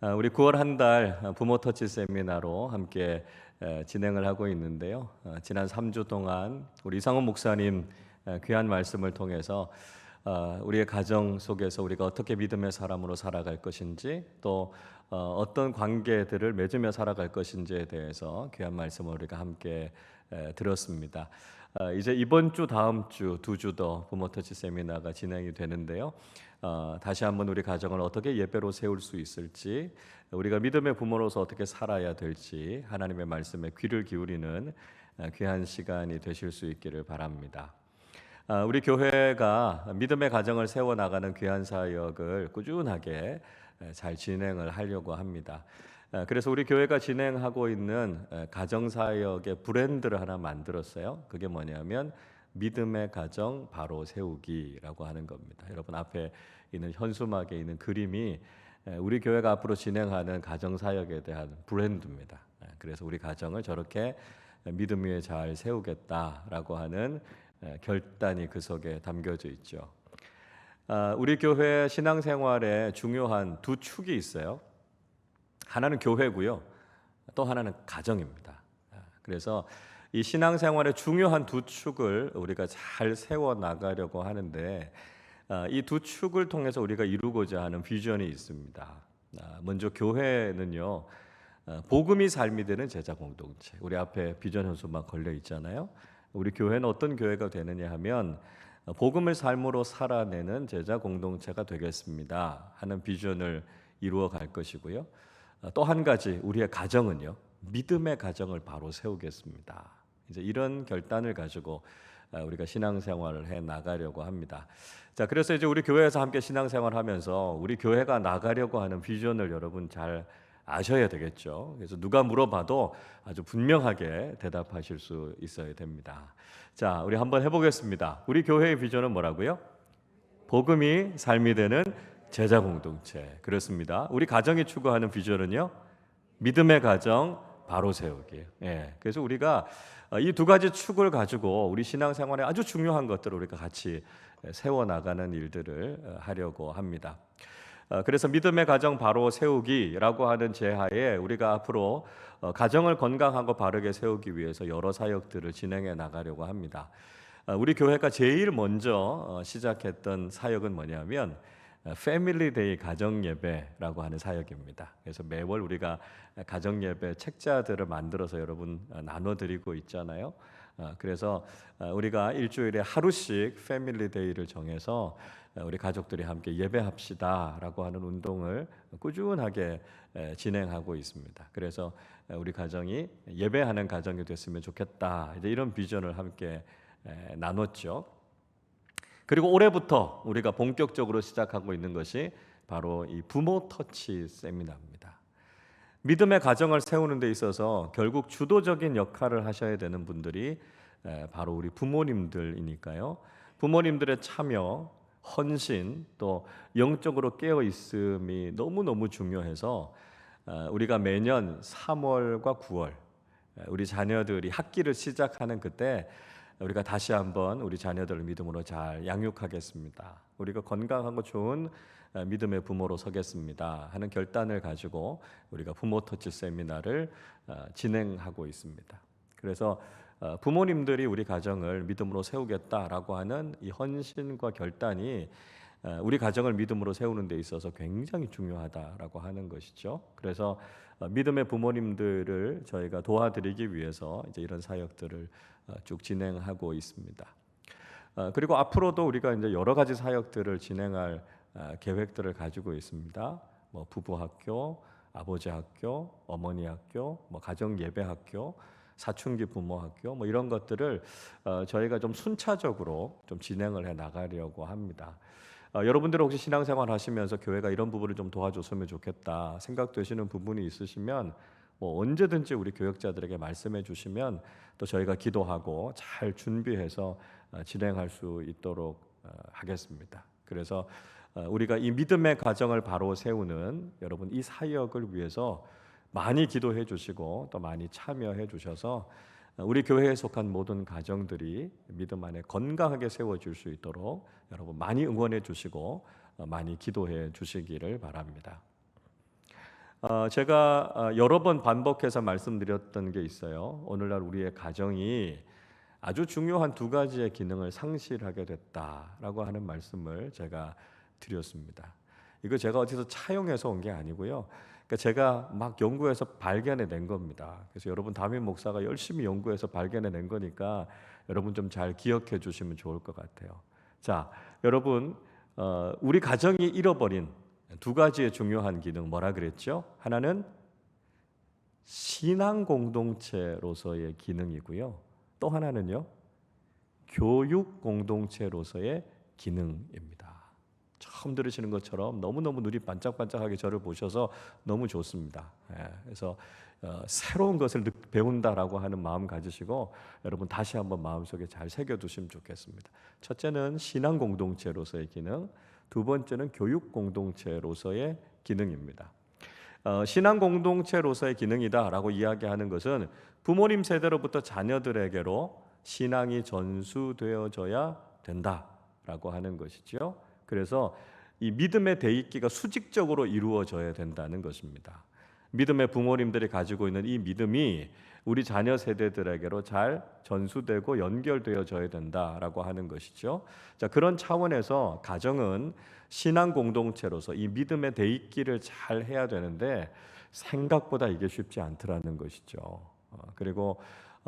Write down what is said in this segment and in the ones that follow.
우리 9월 한 달 부모 터치 세미나로 함께 진행을 하고 있는데요. 지난 3주 동안 우리 이상훈 목사님 귀한 말씀을 통해서 우리의 가정 속에서 우리가 어떻게 믿음의 사람으로 살아갈 것인지 또 어떤 관계들을 맺으며 살아갈 것인지에 대해서 귀한 말씀을 우리가 함께 들었습니다. 이제 이번 주 다음 주 두 주 더 부모 터치 세미나가 진행이 되는데요. 다시 한번 우리 가정을 어떻게 예배로 세울 수 있을지, 우리가 믿음의 부모로서 어떻게 살아야 될지 하나님의 말씀에 귀를 기울이는 귀한 시간이 되실 수 있기를 바랍니다. 우리 교회가 믿음의 가정을 세워나가는 귀한 사역을 꾸준하게 잘 진행을 하려고 합니다. 그래서 우리 교회가 진행하고 있는 가정사역의 브랜드를 하나 만들었어요. 그게 뭐냐면 믿음의 가정 바로 세우기라고 하는 겁니다. 여러분 앞에 있는 현수막에 있는 그림이 우리 교회가 앞으로 진행하는 가정사역에 대한 브랜드입니다. 그래서 우리 가정을 저렇게 믿음 위에 잘 세우겠다라고 하는 결단이 그 속에 담겨져 있죠. 우리 교회 신앙생활에 중요한 두 축이 있어요. 하나는 교회고요. 또 하나는 가정입니다. 그래서 이 신앙생활의 중요한 두 축을 우리가 잘 세워 나가려고 하는데 이 두 축을 통해서 우리가 이루고자 하는 비전이 있습니다. 먼저 교회는요. 복음이 삶이 되는 제자 공동체. 우리 앞에 비전 현수막 걸려 있잖아요. 우리 교회는 어떤 교회가 되느냐 하면 복음을 삶으로 살아내는 제자 공동체가 되겠습니다 하는 비전을 이루어 갈 것이고요. 또 한 가지 우리의 가정은요. 믿음의 가정을 바로 세우겠습니다. 이제 이런 결단을 가지고 우리가 신앙생활을 해 나가려고 합니다. 자, 그래서 이제 우리 교회에서 함께 신앙생활하면서 우리 교회가 나가려고 하는 비전을 여러분 잘 아셔야 되겠죠. 그래서 누가 물어봐도 아주 분명하게 대답하실 수 있어야 됩니다. 자, 우리 한번 해보겠습니다. 우리 교회의 비전은 뭐라고요? 복음이 삶이 되는 제자 공동체. 그렇습니다. 우리 가정이 추구하는 비전은요? 믿음의 가정 바로 세우기. 그래서 우리가 이 두 가지 축을 가지고 우리 신앙생활에 아주 중요한 것들을 우리가 같이 세워 나가는 일들을 하려고 합니다. 그래서 믿음의 가정 바로 세우기라고 하는 제하에 우리가 앞으로 가정을 건강하고 바르게 세우기 위해서 여러 사역들을 진행해 나가려고 합니다. 우리 교회가 제일 먼저 시작했던 사역은 뭐냐면 패밀리 데이 가정 예배라고 하는 사역입니다. 그래서 매월 우리가 가정 예배 책자들을 만들어서 여러분 나눠 드리고 있잖아요. 그래서 우리가 일주일에 하루씩 패밀리 데이를 정해서 우리 가족들이 함께 예배합시다라고 하는 운동을 꾸준하게 진행하고 있습니다. 그래서 우리 가정이 예배하는 가정이 됐으면 좋겠다. 이제 이런 비전을 함께 나눴죠. 그리고 올해부터 우리가 본격적으로 시작하고 있는 것이 바로 이 부모 터치 세미나입니다. 믿음의 가정을 세우는 데 있어서 결국 주도적인 역할을 하셔야 되는 분들이 바로 우리 부모님들이니까요. 부모님들의 참여, 헌신, 또 영적으로 깨어 있음이 너무너무 중요해서 우리가 매년 3월과 9월 우리 자녀들이 학기를 시작하는 그때 우리가 다시 한번 우리 자녀들을 믿음으로 잘 양육하겠습니다. 우리가 건강하고 좋은 믿음의 부모로 서겠습니다 하는 결단을 가지고 우리가 부모 터치 세미나를 진행하고 있습니다. 그래서 부모님들이 우리 가정을 믿음으로 세우겠다라고 하는 이 헌신과 결단이 우리 가정을 믿음으로 세우는 데 있어서 굉장히 중요하다라고 하는 것이죠. 그래서 믿음의 부모님들을 저희가 도와드리기 위해서 이제 이런 사역들을 쭉 진행하고 있습니다. 그리고 앞으로도 우리가 이제 여러 가지 사역들을 진행할 계획들을 가지고 있습니다. 뭐 부부학교, 아버지 학교, 어머니 학교, 뭐 가정 예배 학교, 사춘기 부모 학교, 뭐 이런 것들을 저희가 좀 순차적으로 좀 진행을 해 나가려고 합니다. 여러분들 혹시 신앙생활 하시면서 교회가 이런 부분을 좀 도와줬으면 좋겠다 생각되시는 부분이 있으시면 뭐 언제든지 우리 교역자들에게 말씀해 주시면 또 저희가 기도하고 잘 준비해서 진행할 수 있도록 하겠습니다. 그래서 우리가 이 믿음의 가정을 바로 세우는 여러분 이 사역을 위해서 많이 기도해 주시고 또 많이 참여해 주셔서 우리 교회에 속한 모든 가정들이 믿음 안에 건강하게 세워질 수 있도록 여러분 많이 응원해 주시고 많이 기도해 주시기를 바랍니다. 제가 여러 번 반복해서 말씀드렸던 게 있어요. 오늘날 우리의 가정이 아주 중요한 두 가지의 기능을 상실하게 됐다라고 하는 말씀을 제가 드렸습니다. 이거 제가 어디서 차용해서 온 게 아니고요. 그러니까 제가 막 연구해서 발견해낸 겁니다. 그래서 여러분 담임 목사가 열심히 연구해서 발견해낸 거니까 여러분 좀 잘 기억해 주시면 좋을 것 같아요. 자, 여러분 우리 가정이 잃어버린 두 가지의 중요한 기능 뭐라 그랬죠? 하나는 신앙 공동체로서의 기능이고요. 또 하나는요, 교육 공동체로서의 기능입니다. 처음 들으시는 것처럼 너무너무 눈이 반짝반짝하게 저를 보셔서 너무 좋습니다. 그래서 새로운 것을 배운다라고 하는 마음 가지시고 여러분 다시 한번 마음속에 잘 새겨두시면 좋겠습니다. 첫째는 신앙 공동체로서의 기능, 두 번째는 교육 공동체로서의 기능입니다. 신앙 공동체로서의 기능이다라고 이야기하는 것은 부모님 세대로부터 자녀들에게로 신앙이 전수되어져야 된다라고 하는 것이죠. 그래서 이 믿음의 대입기가 수직적으로 이루어져야 된다는 것입니다. 믿음의 부모님들이 가지고 있는 이 믿음이 우리 자녀 세대들에게로 잘 전수되고 연결되어져야 된다라고 하는 것이죠. 자, 그런 차원에서 가정은 신앙 공동체로서 이 믿음의 대입기를 잘 해야 되는데 생각보다 이게 쉽지 않더라는 것이죠. 그리고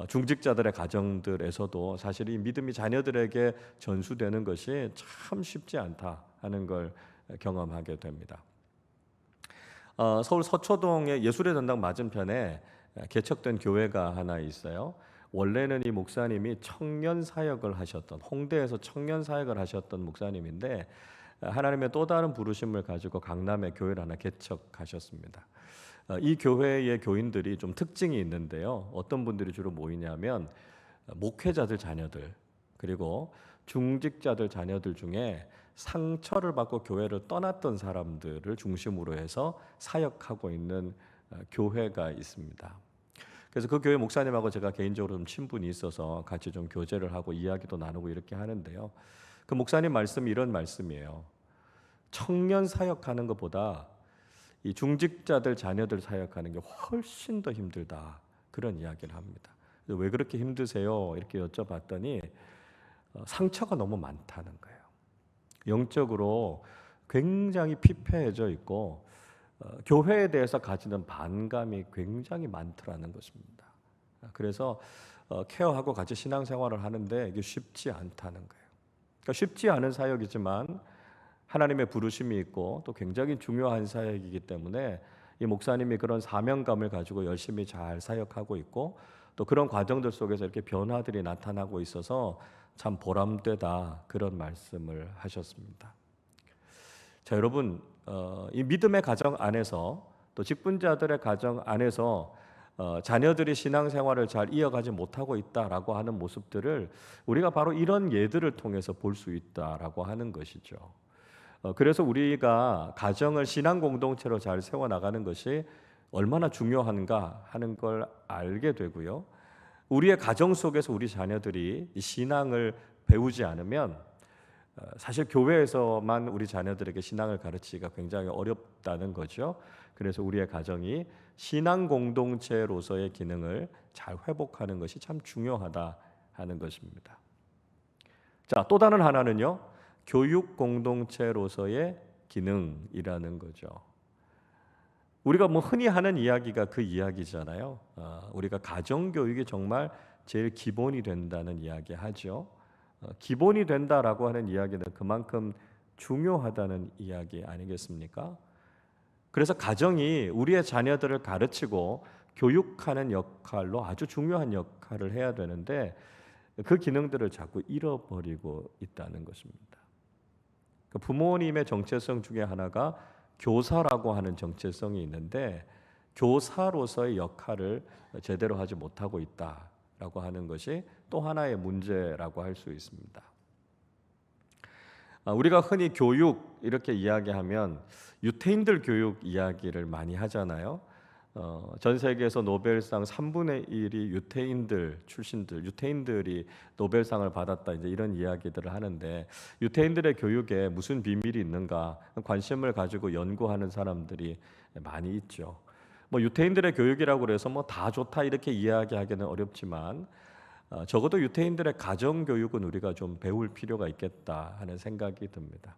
중직자들의 가정들에서도 사실 이 믿음이 자녀들에게 전수되는 것이 참 쉽지 않다 하는 걸 경험하게 됩니다. 서울 서초동의 예술의 전당 맞은편에 개척된 교회가 하나 있어요. 원래는 이 목사님이 청년 사역을 하셨던, 홍대에서 청년 사역을 하셨던 목사님인데 하나님의 또 다른 부르심을 가지고 강남에 교회를 하나 개척하셨습니다. 이 교회의 교인들이 좀 특징이 있는데요. 어떤 분들이 주로 모이냐면 목회자들 자녀들, 그리고 중직자들 자녀들 중에 상처를 받고 교회를 떠났던 사람들을 중심으로 해서 사역하고 있는 교회가 있습니다. 그래서 그 교회 목사님하고 제가 개인적으로 좀 친분이 있어서 같이 좀 교제를 하고 이야기도 나누고 이렇게 하는데요. 그 목사님 말씀이 이런 말씀이에요. 청년 사역하는 것보다 이 중직자들 자녀들 사역하는 게 훨씬 더 힘들다, 그런 이야기를 합니다. 왜 그렇게 힘드세요? 이렇게 여쭤봤더니 상처가 너무 많다는 거예요. 영적으로 굉장히 피폐해져 있고 교회에 대해서 가지는 반감이 굉장히 많더라는 것입니다. 그래서 케어하고 같이 신앙생활을 하는데 이게 쉽지 않다는 거예요. 그러니까 쉽지 않은 사역이지만 하나님의 부르심이 있고 또 굉장히 중요한 사역이기 때문에 이 목사님이 그런 사명감을 가지고 열심히 잘 사역하고 있고 또 그런 과정들 속에서 이렇게 변화들이 나타나고 있어서 참 보람되다, 그런 말씀을 하셨습니다. 자, 여러분 이 믿음의 가정 안에서 또 직분자들의 가정 안에서 자녀들이 신앙생활을 잘 이어가지 못하고 있다라고 하는 모습들을 우리가 바로 이런 예들을 통해서 볼 수 있다라고 하는 것이죠. 그래서 우리가 가정을 신앙 공동체로 잘 세워나가는 것이 얼마나 중요한가 하는 걸 알게 되고요. 우리의 가정 속에서 우리 자녀들이 이 신앙을 배우지 않으면 사실 교회에서만 우리 자녀들에게 신앙을 가르치기가 굉장히 어렵다는 거죠. 그래서 우리의 가정이 신앙 공동체로서의 기능을 잘 회복하는 것이 참 중요하다 하는 것입니다. 자, 또 다른 하나는요, 교육 공동체로서의 기능이라는 거죠. 우리가 뭐 흔히 하는 이야기가 그 이야기잖아요. 우리가 가정 교육이 정말 제일 기본이 된다는 이야기 하죠. 기본이 된다라고 하는 이야기는 그만큼 중요하다는 이야기 아니겠습니까? 그래서 가정이 우리의 자녀들을 가르치고 교육하는 역할로 아주 중요한 역할을 해야 되는데 그 기능들을 자꾸 잃어버리고 있다는 것입니다. 부모님의 정체성 중에 하나가 교사라고 하는 정체성이 있는데 교사로서의 역할을 제대로 하지 못하고 있다라고 하는 것이 또 하나의 문제라고 할 수 있습니다. 우리가 흔히 교육 이렇게 이야기하면 유태인들 교육 이야기를 많이 하잖아요. 전 세계에서 노벨상 3분의 1이 유태인들 출신들, 유태인들이 노벨상을 받았다, 이제 이런 이야기들을 하는데 유태인들의 교육에 무슨 비밀이 있는가 관심을 가지고 연구하는 사람들이 많이 있죠. 뭐 유태인들의 교육이라고 그래서 뭐 다 좋다 이렇게 이야기하기는 어렵지만 적어도 유태인들의 가정 교육은 우리가 좀 배울 필요가 있겠다 하는 생각이 듭니다.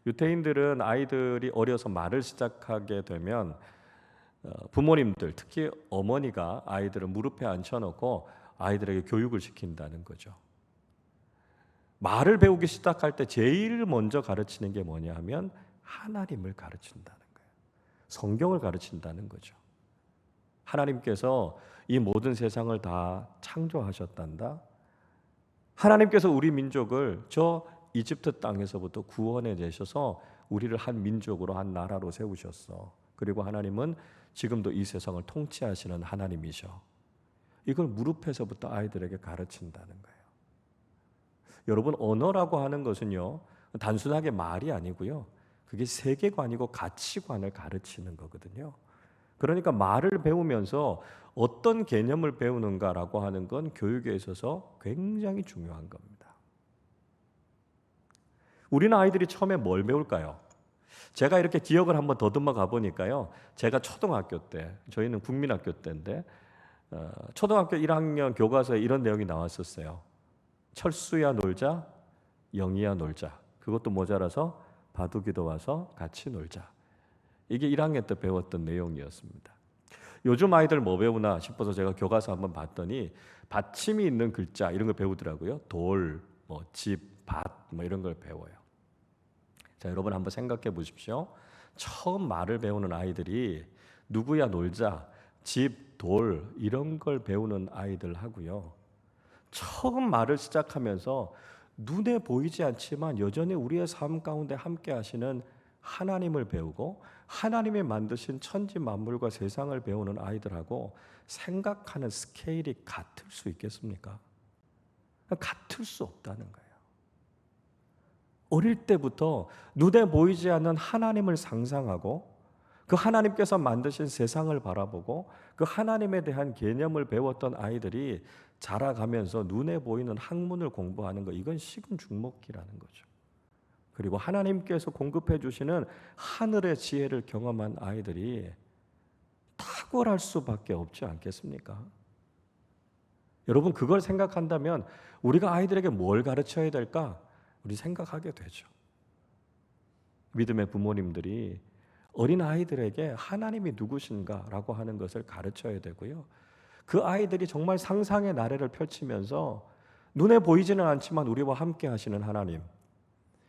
유태인들은 아이들이 어려서 말을 시작하게 되면 부모님들, 특히 어머니가 아이들을 무릎에 앉혀놓고 아이들에게 교육을 시킨다는 거죠. 말을 배우기 시작할 때 제일 먼저 가르치는 게 뭐냐 하면 하나님을 가르친다는 거예요. 성경을 가르친다는 거죠. 하나님께서 이 모든 세상을 다 창조하셨단다. 하나님께서 우리 민족을 저 이집트 땅에서부터 구원해 내셔서 우리를 한 민족으로, 한 나라로 세우셨어. 그리고 하나님은 지금도 이 세상을 통치하시는 하나님이셔. 이걸 무릎에서부터 아이들에게 가르친다는 거예요. 여러분, 언어라고 하는 것은요, 단순하게 말이 아니고요, 그게 세계관이고 가치관을 가르치는 거거든요. 그러니까 말을 배우면서 어떤 개념을 배우는가라고 하는 건 교육에 있어서 굉장히 중요한 겁니다. 우리는 아이들이 처음에 뭘 배울까요? 제가 이렇게 기억을 한번 더듬어 가보니까요, 제가 초등학교 때, 저희는 국민학교 때인데 초등학교 1학년 교과서에 이런 내용이 나왔었어요. 철수야 놀자, 영희야 놀자. 그것도 모자라서 바둑이도 와서 같이 놀자. 이게 1학년 때 배웠던 내용이었습니다. 요즘 아이들 뭐 배우나 싶어서 제가 교과서 한번 봤더니 받침이 있는 글자 이런 걸 배우더라고요. 돌, 뭐 집, 밭, 뭐 이런 걸 배워요. 자, 여러분 한번 생각해 보십시오. 처음 말을 배우는 아이들이 누구야 놀자, 집, 돌 이런 걸 배우는 아이들 하고요. 처음 말을 시작하면서 눈에 보이지 않지만 여전히 우리의 삶 가운데 함께 하시는 하나님을 배우고 하나님이 만드신 천지 만물과 세상을 배우는 아이들하고 생각하는 스케일이 같을 수 있겠습니까? 같을 수 없다는 거예요. 어릴 때부터 눈에 보이지 않는 하나님을 상상하고 그 하나님께서 만드신 세상을 바라보고 그 하나님에 대한 개념을 배웠던 아이들이 자라가면서 눈에 보이는 학문을 공부하는 거, 이건 식은 죽 먹기라는 거죠. 그리고 하나님께서 공급해 주시는 하늘의 지혜를 경험한 아이들이 탁월할 수밖에 없지 않겠습니까? 여러분, 그걸 생각한다면 우리가 아이들에게 뭘 가르쳐야 될까? 우리 생각하게 되죠. 믿음의 부모님들이 어린 아이들에게 하나님이 누구신가라고 하는 것을 가르쳐야 되고요. 그 아이들이 정말 상상의 나래를 펼치면서 눈에 보이지는 않지만 우리와 함께 하시는 하나님,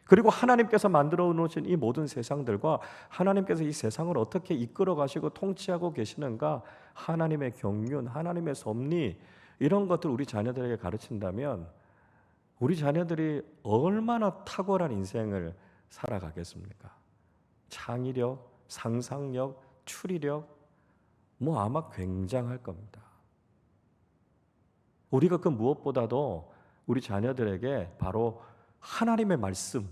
그리고 하나님께서 만들어 놓으신 이 모든 세상들과 하나님께서 이 세상을 어떻게 이끌어 가시고 통치하고 계시는가, 하나님의 경륜, 하나님의 섭리, 이런 것들 우리 자녀들에게 가르친다면 우리 자녀들이 얼마나 탁월한 인생을 살아가겠습니까? 창의력, 상상력, 추리력, 뭐 아마 굉장할 겁니다. 우리가 그 무엇보다도 우리 자녀들에게 바로 하나님의 말씀,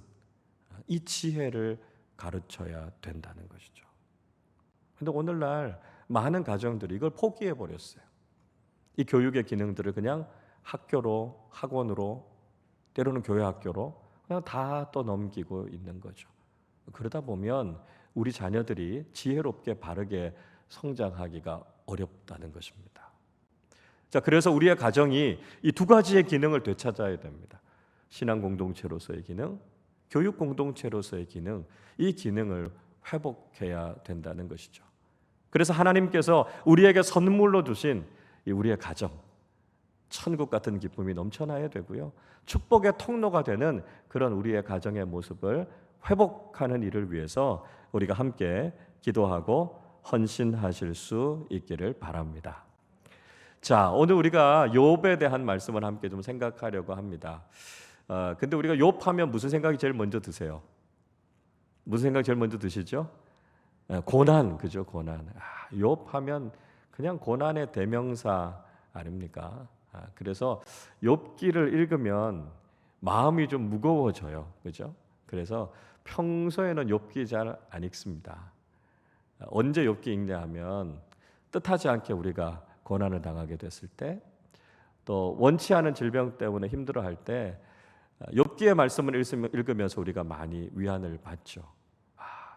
이 지혜를 가르쳐야 된다는 것이죠. 그런데 오늘날 많은 가정들이 이걸 포기해 버렸어요. 이 교육의 기능들을 그냥 학교로, 학원으로, 때로는 교회 학교로 그냥 다 또 넘기고 있는 거죠. 그러다 보면 우리 자녀들이 지혜롭게 바르게 성장하기가 어렵다는 것입니다. 자, 그래서 우리의 가정이 이 두 가지의 기능을 되찾아야 됩니다. 신앙 공동체로서의 기능, 교육 공동체로서의 기능, 이 기능을 회복해야 된다는 것이죠. 그래서 하나님께서 우리에게 선물로 주신 이 우리의 가정, 천국 같은 기쁨이 넘쳐나야 되고요. 축복의 통로가 되는 그런 우리의 가정의 모습을 회복하는 일을 위해서 우리가 함께 기도하고 헌신하실 수 있기를 바랍니다. 자, 오늘 우리가 욥에 대한 말씀을 함께 좀 생각하려고 합니다. 근데 우리가 욥하면 무슨 생각이 제일 먼저 드세요? 무슨 생각 제일 먼저 드시죠? 고난, 그죠? 고난. 욥하면 그냥 고난의 대명사 아닙니까? 그래서 욥기를 읽으면 마음이 좀 무거워져요, 그죠? 그래서 평소에는 욥기 잘 안 읽습니다. 언제 욥기 읽냐 하면 뜻하지 않게 우리가 고난을 당하게 됐을 때, 또 원치 않은 질병 때문에 힘들어할 때 욥기의 말씀을 읽으면서 우리가 많이 위안을 받죠.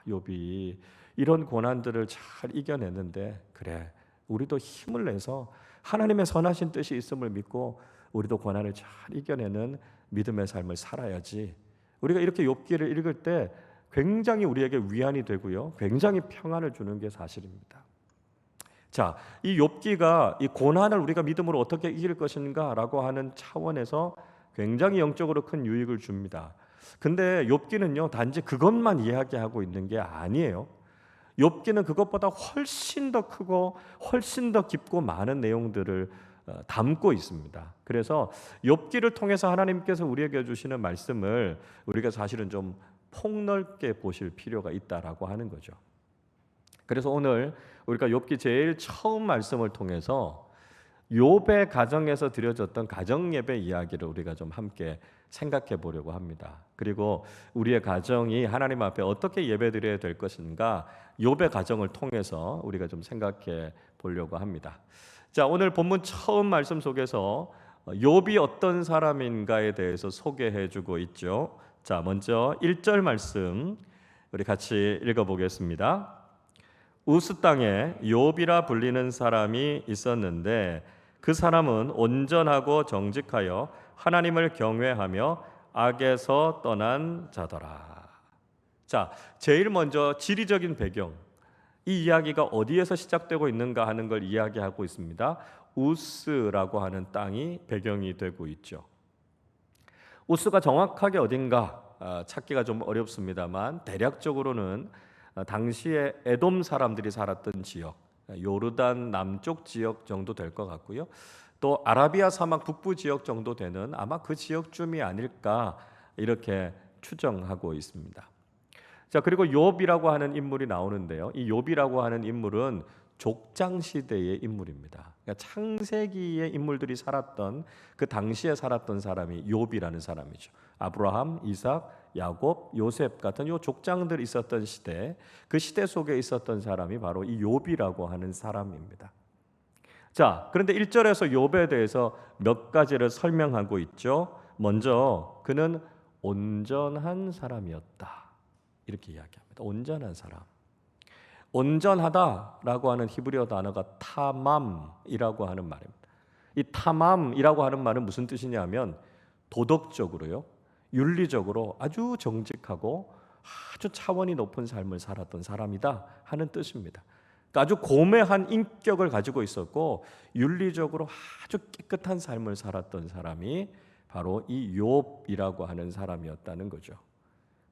욥이 이런 고난들을 잘 이겨내는데, 그래, 우리도 힘을 내서 하나님의 선하신 뜻이 있음을 믿고 우리도 고난을 잘 이겨내는 믿음의 삶을 살아야지. 우리가 이렇게 욥기를 읽을 때 굉장히 우리에게 위안이 되고요, 굉장히 평안을 주는 게 사실입니다. 자, 이 욥기가 이 고난을 우리가 믿음으로 어떻게 이길 것인가라고 하는 차원에서 굉장히 영적으로 큰 유익을 줍니다. 근데 욥기는요, 단지 그것만 이야기하고 있는 게 아니에요. 욥기는 그것보다 훨씬 더 크고 훨씬 더 깊고 많은 내용들을 담고 있습니다. 그래서 욥기를 통해서 하나님께서 우리에게 주시는 말씀을 우리가 사실은 좀 폭넓게 보실 필요가 있다라고 하는 거죠. 그래서 오늘 우리가 욥기 제일 처음 말씀을 통해서 욥의 가정에서 드려졌던 가정 예배 이야기를 우리가 좀 함께 생각해 보려고 합니다. 그리고 우리의 가정이 하나님 앞에 어떻게 예배드려야 될 것인가, 욥의 가정을 통해서 우리가 좀 생각해 보려고 합니다. 자, 오늘 본문 처음 말씀 속에서 욥이 어떤 사람인가에 대해서 소개해 주고 있죠. 자, 먼저 1절 말씀 우리 같이 읽어 보겠습니다. 우스 땅에 욥이라 불리는 사람이 있었는데 그 사람은 온전하고 정직하여 하나님을 경외하며 악에서 떠난 자더라. 자, 제일 먼저 지리적인 배경, 이 이야기가 어디에서 시작되고 있는가 하는 걸 이야기하고 있습니다. 우스라고 하는 땅이 배경이 되고 있죠. 우스가 정확하게 어딘가 찾기가 좀 어렵습니다만 대략적으로는 당시에 에돔 사람들이 살았던 지역, 요르단 남쪽 지역 정도 될 것 같고요. 또 아라비아 사막 북부 지역 정도 되는 아마 그 지역쯤이 아닐까 이렇게 추정하고 있습니다. 자, 그리고 욥이라고 하는 인물이 나오는데요. 이 욥이라고 하는 인물은 족장 시대의 인물입니다. 그러니까 창세기의 인물들이 살았던 그 당시에 살았던 사람이 욥이라는 사람이죠. 아브라함, 이삭, 야곱, 요셉 같은 요 족장들이 있었던 시대, 그 시대 속에 있었던 사람이 바로 이 욥이라고 하는 사람입니다. 자, 그런데 1절에서 욥에 대해서 몇 가지를 설명하고 있죠. 먼저 그는 온전한 사람이었다, 이렇게 이야기합니다. 온전한 사람. 온전하다라고 하는 히브리어 단어가 타맘이라고 하는 말입니다. 이 타맘이라고 하는 말은 무슨 뜻이냐면 도덕적으로요, 윤리적으로 아주 정직하고 아주 차원이 높은 삶을 살았던 사람이다 하는 뜻입니다. 그러니까 아주 고매한 인격을 가지고 있었고 윤리적으로 아주 깨끗한 삶을 살았던 사람이 바로 이 욥이라고 하는 사람이었다는 거죠.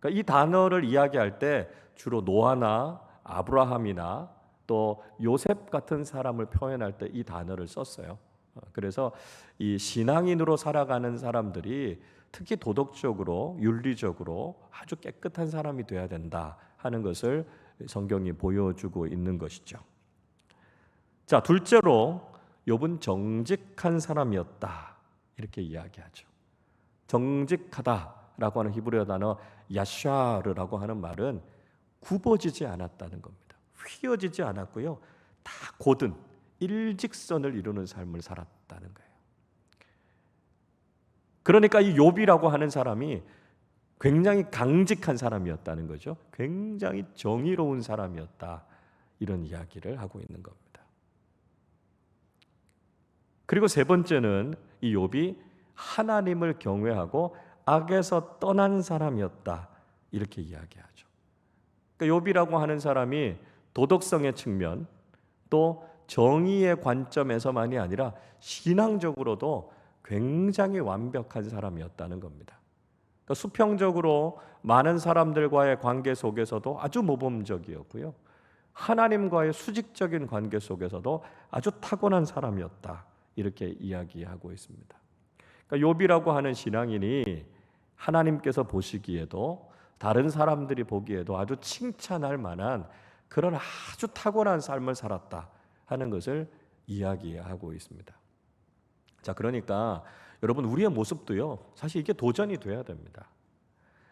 그러니까 이 단어를 이야기할 때 주로 노아나 아브라함이나 또 요셉 같은 사람을 표현할 때 이 단어를 썼어요. 그래서 이 신앙인으로 살아가는 사람들이 특히 도덕적으로 윤리적으로 아주 깨끗한 사람이 되어야 된다 하는 것을 성경이 보여주고 있는 것이죠. 자, 둘째로 욥은 정직한 사람이었다, 이렇게 이야기하죠. 정직하다라고 하는 히브리어 단어 야샤르라고 하는 말은 굽어지지 않았다는 겁니다. 휘어지지 않았고요, 다 곧은 일직선을 이루는 삶을 살았다는 거예요. 그러니까 이 욥이라고 하는 사람이 굉장히 강직한 사람이었다는 거죠. 굉장히 정의로운 사람이었다, 이런 이야기를 하고 있는 겁니다. 그리고 세 번째는 이 욥이 하나님을 경외하고 악에서 떠난 사람이었다, 이렇게 이야기하죠. 그러니까 욥이라고 하는 사람이 도덕성의 측면 또 정의의 관점에서만이 아니라 신앙적으로도 굉장히 완벽한 사람이었다는 겁니다. 그러니까 수평적으로 많은 사람들과의 관계 속에서도 아주 모범적이었고요, 하나님과의 수직적인 관계 속에서도 아주 타고난 사람이었다, 이렇게 이야기하고 있습니다. 그러니까 욥이라고 하는 신앙인이 하나님께서 보시기에도 다른 사람들이 보기에도 아주 칭찬할 만한 그런 아주 탁월한 삶을 살았다 하는 것을 이야기하고 있습니다. 자, 그러니까 여러분, 우리의 모습도요, 사실 이게 도전이 돼야 됩니다.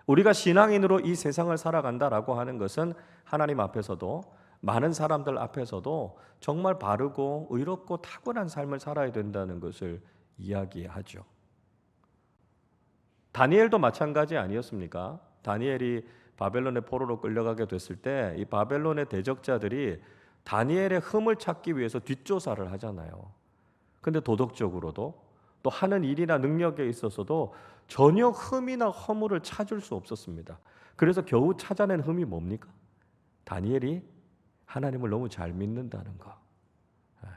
우리가 신앙인으로 이 세상을 살아간다라고 하는 것은 하나님 앞에서도 많은 사람들 앞에서도 정말 바르고 의롭고 탁월한 삶을 살아야 된다는 것을 이야기하죠. 다니엘도 마찬가지 아니었습니까? 다니엘이 바벨론의 포로로 끌려가게 됐을 때 이 바벨론의 대적자들이 다니엘의 흠을 찾기 위해서 뒷조사를 하잖아요. 근데 도덕적으로도 또 하는 일이나 능력에 있어서도 전혀 흠이나 허물을 찾을 수 없었습니다. 그래서 겨우 찾아낸 흠이 뭡니까? 다니엘이 하나님을 너무 잘 믿는다는 거.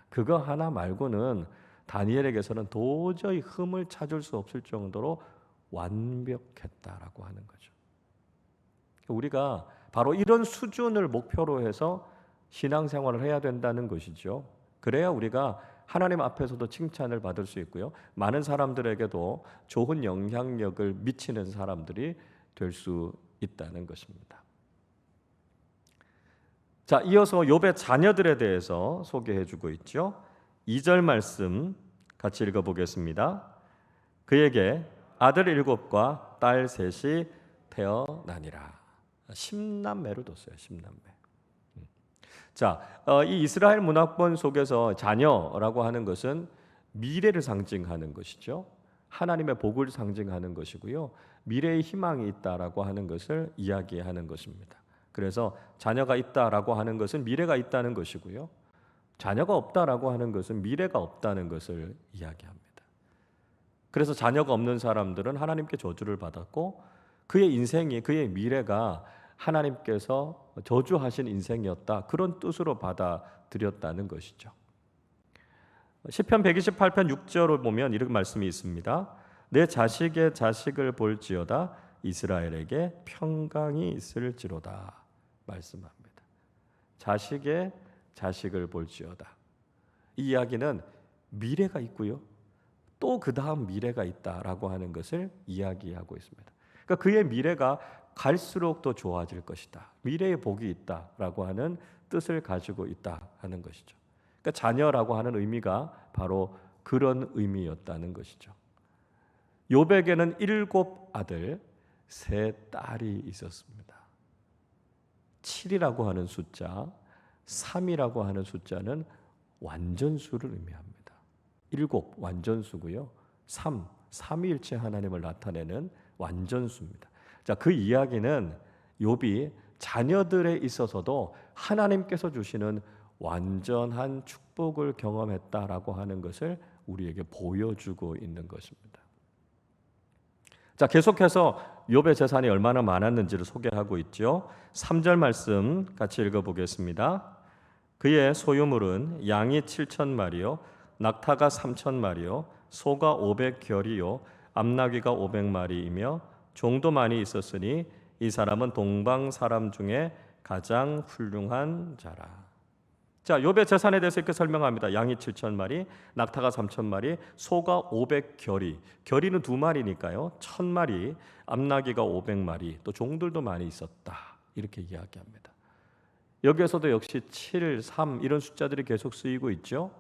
그거 하나 말고는 다니엘에게서는 도저히 흠을 찾을 수 없을 정도로 완벽했다라고 하는 거죠. 우리가 바로 이런 수준을 목표로 해서 신앙생활을 해야 된다는 것이죠. 그래야 우리가 하나님 앞에서도 칭찬을 받을 수 있고요. 많은 사람들에게도 좋은 영향력을 미치는 사람들이 될 수 있다는 것입니다. 자, 이어서 욥의 자녀들에 대해서 소개해 주고 있죠. 2절 말씀 같이 읽어 보겠습니다. 그에게 아들 7과 딸 3이 태어나니라. 10남매를 뒀어요. 10남매. 자, 이 이스라엘 문화권 속에서 자녀라고 하는 것은 미래를 상징하는 것이죠. 하나님의 복을 상징하는 것이고요. 미래의 희망이 있다라고 하는 것을 이야기하는 것입니다. 그래서 자녀가 있다라고 하는 것은 미래가 있다는 것이고요. 자녀가 없다라고 하는 것은 미래가 없다는 것을 이야기합니다. 그래서 자녀가 없는 사람들은 하나님께 저주를 받았고 그의 인생이 그의 미래가 하나님께서 저주하신 인생이었다. 그런 뜻으로 받아들였다는 것이죠. 시편 128편 6절을 보면 이런 말씀이 있습니다. 내 자식의 자식을 볼지어다 이스라엘에게 평강이 있을지로다 말씀합니다. 자식의 자식을 볼지어다. 이 이야기는 미래가 있고요. 또 그 다음 미래가 있다라고 하는 것을 이야기하고 있습니다. 그러니까 그의 미래가 갈수록 더 좋아질 것이다. 미래의 복이 있다라고 하는 뜻을 가지고 있다 하는 것이죠. 그러니까 자녀라고 하는 의미가 바로 그런 의미였다는 것이죠. 욥에게는 7 아들, 3 딸이 있었습니다. 7이라고 하는 숫자, 3이라고 하는 숫자는 완전수를 의미합니다. 7 완전수고요. 3, 삼위일체 하나님을 나타내는 완전수입니다. 자, 그 이야기는 욥이 자녀들에 있어서도 하나님께서 주시는 완전한 축복을 경험했다라고 하는 것을 우리에게 보여주고 있는 것입니다. 자, 계속해서 욥의 재산이 얼마나 많았는지를 소개하고 있죠. 3절 말씀 같이 읽어보겠습니다. 그의 소유물은 양이 7,000마리요 낙타가 3,000마리요 소가 500결이요 암나귀가 500마리이며 종도 많이 있었으니 이 사람은 동방 사람 중에 가장 훌륭한 자라. 자, 욥의 재산에 대해서 이렇게 설명합니다. 양이 7,000마리, 낙타가 3,000마리, 소가 500결이. 결이는 2마리니까요. 1,000마리, 암나귀가 500마리, 또 종들도 많이 있었다. 이렇게 이야기합니다. 여기에서도 역시 7, 3 이런 숫자들이 계속 쓰이고 있죠.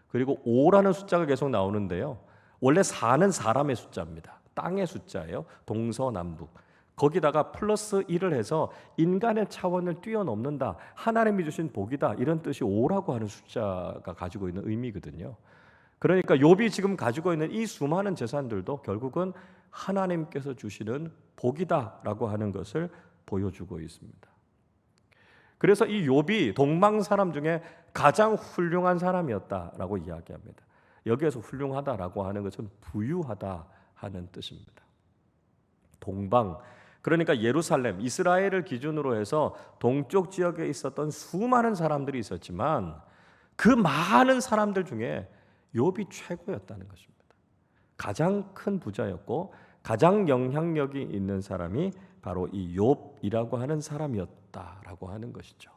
그리고 5라는 숫자가 계속 나오는데요. 원래 4는 사람의 숫자입니다. 땅의 숫자예요. 동서남북. 거기다가 플러스 1을 해서 인간의 차원을 뛰어넘는다. 하나님이 주신 복이다. 이런 뜻이 5라고 하는 숫자가 가지고 있는 의미거든요. 그러니까 욥이 지금 가지고 있는 이 수많은 재산들도 결국은 하나님께서 주시는 복이다라고 하는 것을 보여주고 있습니다. 그래서 이 욥이 동방 사람 중에 가장 훌륭한 사람이었다라고 이야기합니다. 여기에서 훌륭하다라고 하는 것은 부유하다 하는 뜻입니다. 동방, 그러니까 예루살렘, 이스라엘을 기준으로 해서 동쪽 지역에 있었던 수많은 사람들이 있었지만 그 많은 사람들 중에 욥이 최고였다는 것입니다. 가장 큰 부자였고 가장 영향력이 있는 사람이 바로 이 욥이라고 하는 사람이었다라고 하는 것이죠.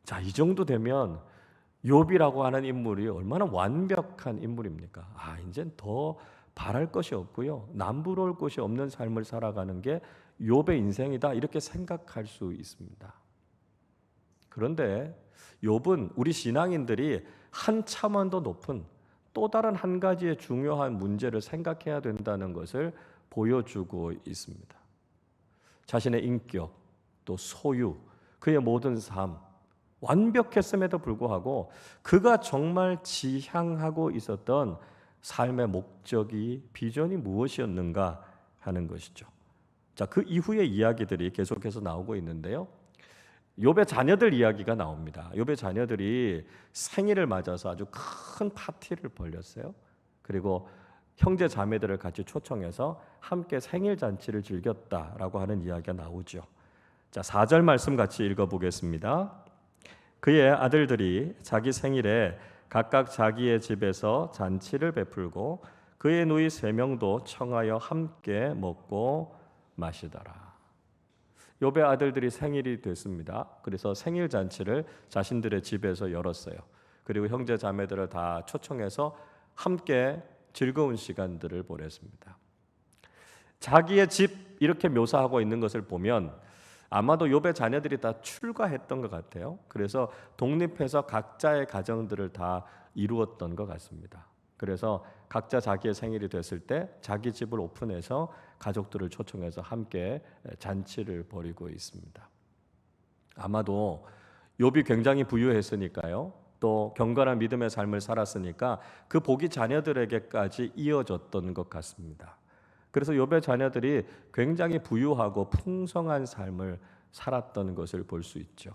자, 이 정도 되면 욥이라고 하는 인물이 얼마나 완벽한 인물입니까? 이젠 더 바랄 것이 없고요. 남부러울 것이 없는 삶을 살아가는 게 욥의 인생이다. 이렇게 생각할 수 있습니다. 그런데 욥은 우리 신앙인들이 한참원 더 높은 또 다른 한 가지의 중요한 문제를 생각해야 된다는 것을 보여주고 있습니다. 자신의 인격, 또 소유, 그의 모든 삶, 완벽했음에도 불구하고 그가 정말 지향하고 있었던 삶의 목적이, 비전이 무엇이었는가 하는 것이죠. 자, 그 이후의 이야기들이 계속해서 나오고 있는데요. 욥의 자녀들 이야기가 나옵니다. 욥의 자녀들이 생일을 맞아서 아주 큰 파티를 벌였어요. 그리고 형제 자매들을 같이 초청해서 함께 생일 잔치를 즐겼다라고 하는 이야기가 나오죠. 자, 4절 말씀 같이 읽어보겠습니다. 그의 아들들이 자기 생일에 각각 자기의 집에서 잔치를 베풀고 그의 누이 3명도 청하여 함께 먹고 마시더라. 욥의 아들들이 생일이 됐습니다. 그래서 생일 잔치를 자신들의 집에서 열었어요. 그리고 형제 자매들을 다 초청해서 함께 즐거운 시간들을 보냈습니다. 자기의 집 이렇게 묘사하고 있는 것을 보면 아마도 욥의 자녀들이 다 출가했던 것 같아요. 그래서 독립해서 각자의 가정들을 다 이루었던 것 같습니다. 그래서 각자 자기의 생일이 됐을 때 자기 집을 오픈해서 가족들을 초청해서 함께 잔치를 벌이고 있습니다. 아마도 욥이 굉장히 부유했으니까요. 또 경건한 믿음의 삶을 살았으니까 그 복이 자녀들에게까지 이어졌던 것 같습니다. 그래서 욥의 자녀들이 굉장히 부유하고 풍성한 삶을 살았던 것을 볼 수 있죠.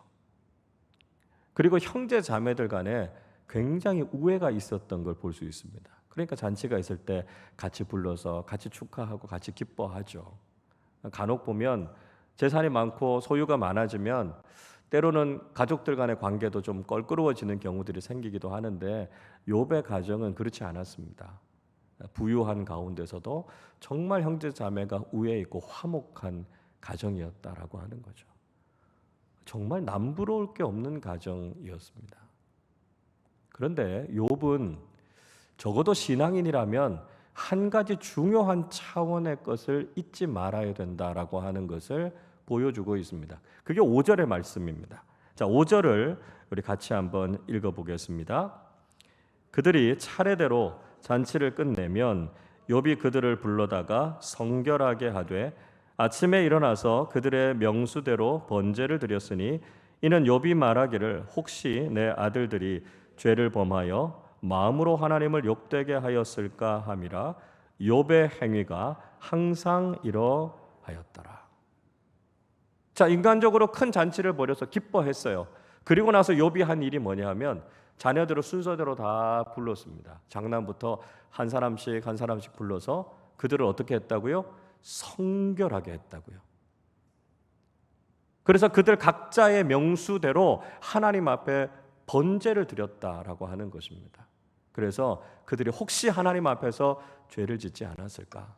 그리고 형제 자매들 간에 굉장히 우애가 있었던 걸 볼 수 있습니다. 그러니까 잔치가 있을 때 같이 불러서 같이 축하하고 같이 기뻐하죠. 간혹 보면 재산이 많고 소유가 많아지면 때로는 가족들 간의 관계도 좀 껄끄러워지는 경우들이 생기기도 하는데 욥의 가정은 그렇지 않았습니다. 부유한 가운데서도 정말 형제 자매가 우애 있고 화목한 가정이었다라고 하는 거죠. 정말 남부러울 게 없는 가정이었습니다. 그런데 욥은 적어도 신앙인이라면 한 가지 중요한 차원의 것을 잊지 말아야 된다라고 하는 것을 보여주고 있습니다. 그게 5절의 말씀입니다. 자, 5절을 우리 같이 한번 읽어보겠습니다. 그들이 차례대로 잔치를 끝내면 욥이 그들을 불러다가 성결하게 하되 아침에 일어나서 그들의 명수대로 번제를 드렸으니 이는 욥이 말하기를 혹시 내 아들들이 죄를 범하여 마음으로 하나님을 욕되게 하였을까 함이라. 욥의 행위가 항상 이러하였더라. 자, 인간적으로 큰 잔치를 벌여서 기뻐했어요. 그리고 나서 욥이 한 일이 뭐냐면 자녀들을 순서대로 다 불렀습니다. 장남부터 한 사람씩 한 사람씩 불러서 그들을 어떻게 했다고요? 성결하게 했다고요. 그래서 그들 각자의 명수대로 하나님 앞에 번제를 드렸다라고 하는 것입니다. 그래서 그들이 혹시 하나님 앞에서 죄를 짓지 않았을까?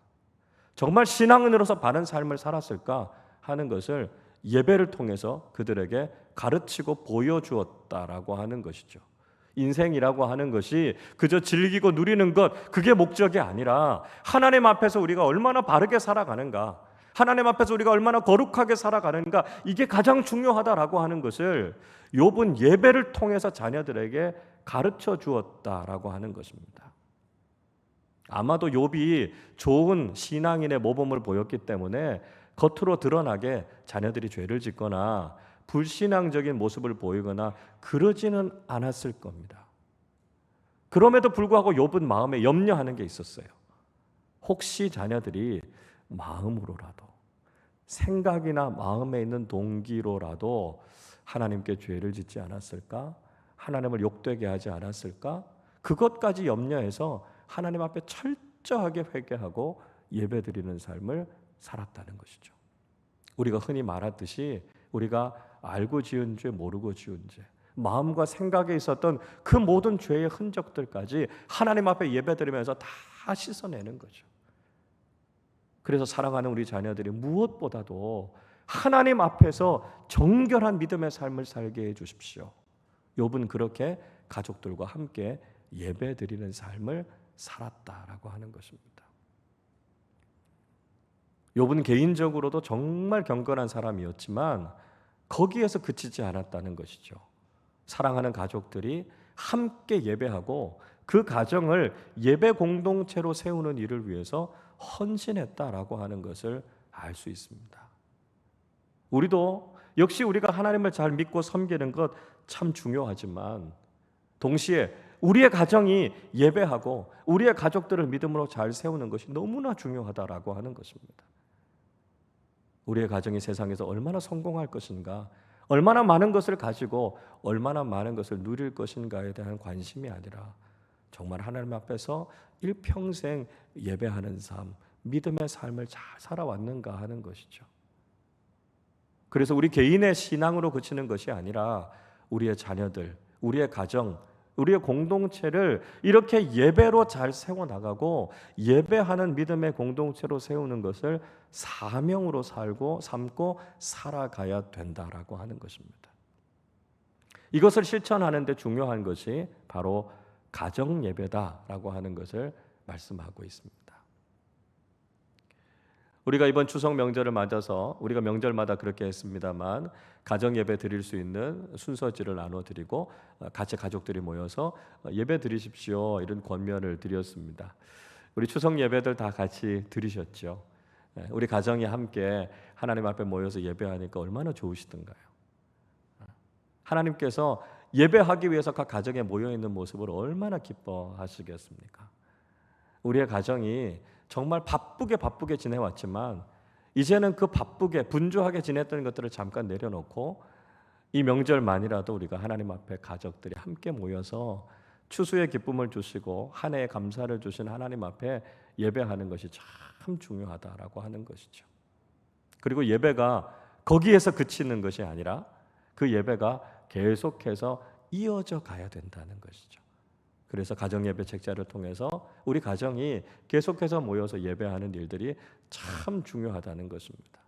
정말 신앙인으로서 바른 삶을 살았을까 하는 것을 예배를 통해서 그들에게 가르치고 보여주었다라고 하는 것이죠. 인생이라고 하는 것이 그저 즐기고 누리는 것, 그게 목적이 아니라 하나님 앞에서 우리가 얼마나 바르게 살아가는가, 하나님 앞에서 우리가 얼마나 거룩하게 살아가는가, 이게 가장 중요하다라고 하는 것을 욥은 예배를 통해서 자녀들에게 가르쳐 주었다라고 하는 것입니다. 아마도 욥이 좋은 신앙인의 모범을 보였기 때문에 겉으로 드러나게 자녀들이 죄를 짓거나 불신앙적인 모습을 보이거나 그러지는 않았을 겁니다. 그럼에도 불구하고 욥은 마음에 염려하는 게 있었어요. 혹시 자녀들이 마음으로라도, 생각이나 마음에 있는 동기로라도 하나님께 죄를 짓지 않았을까? 하나님을 욕되게 하지 않았을까? 그것까지 염려해서 하나님 앞에 철저하게 회개하고 예배드리는 삶을 살았다는 것이죠. 우리가 흔히 말하듯이 우리가 알고 지은 죄, 모르고 지은 죄, 마음과 생각에 있었던 그 모든 죄의 흔적들까지 하나님 앞에 예배드리면서 다 씻어내는 거죠. 그래서 사랑하는 우리 자녀들이 무엇보다도 하나님 앞에서 정결한 믿음의 삶을 살게 해 주십시오. 욥은 그렇게 가족들과 함께 예배드리는 삶을 살았다라고 하는 것입니다. 욥은 개인적으로도 정말 경건한 사람이었지만 거기에서 그치지 않았다는 것이죠. 사랑하는 가족들이 함께 예배하고 그 가정을 예배 공동체로 세우는 일을 위해서 헌신했다라고 하는 것을 알 수 있습니다. 우리도 역시 우리가 하나님을 잘 믿고 섬기는 것 참 중요하지만 동시에 우리의 가정이 예배하고 우리의 가족들을 믿음으로 잘 세우는 것이 너무나 중요하다라고 하는 것입니다. 우리의 가정이 세상에서 얼마나 성공할 것인가, 얼마나 많은 것을 가지고 얼마나 많은 것을 누릴 것인가에 대한 관심이 아니라 정말 하나님 앞에서 일평생 예배하는 삶, 믿음의 삶을 잘 살아왔는가 하는 것이죠. 그래서 우리 개인의 신앙으로 그치는 것이 아니라 우리의 자녀들, 우리의 가정, 우리의 공동체를 이렇게 예배로 잘 세워나가고 예배하는 믿음의 공동체로 세우는 것을 사명으로 삼고 살아가야 된다라고 하는 것입니다. 이것을 실천하는 데 중요한 것이 바로 가정 예배다라고 하는 것을 말씀하고 있습니다. 우리가 이번 추석 명절을 맞아서 우리가 명절마다 그렇게 했습니다만 가정 예배 드릴 수 있는 순서지를 나눠 드리고 같이 가족들이 모여서 예배 드리십시오 이런 권면을 드렸습니다. 우리 추석 예배들 다 같이 드리셨죠. 우리 가정이 함께 하나님 앞에 모여서 예배하니까 얼마나 좋으시던가요. 하나님께서 예배하기 위해서 각 가정에 모여 있는 모습을 얼마나 기뻐하시겠습니까? 우리의 가정이 정말 바쁘게 지내왔지만 이제는 그 바쁘게 분주하게 지냈던 것들을 잠깐 내려놓고 이 명절만이라도 우리가 하나님 앞에 가족들이 함께 모여서 추수의 기쁨을 주시고 한 해의 감사를 주신 하나님 앞에 예배하는 것이 참 중요하다라고 하는 것이죠. 그리고 예배가 거기에서 그치는 것이 아니라 그 예배가 계속해서 이어져 가야 된다는 것이죠. 그래서 가정예배 책자를 통해서 우리 가정이 계속해서 모여서 예배하는 일들이 참 중요하다는 것입니다.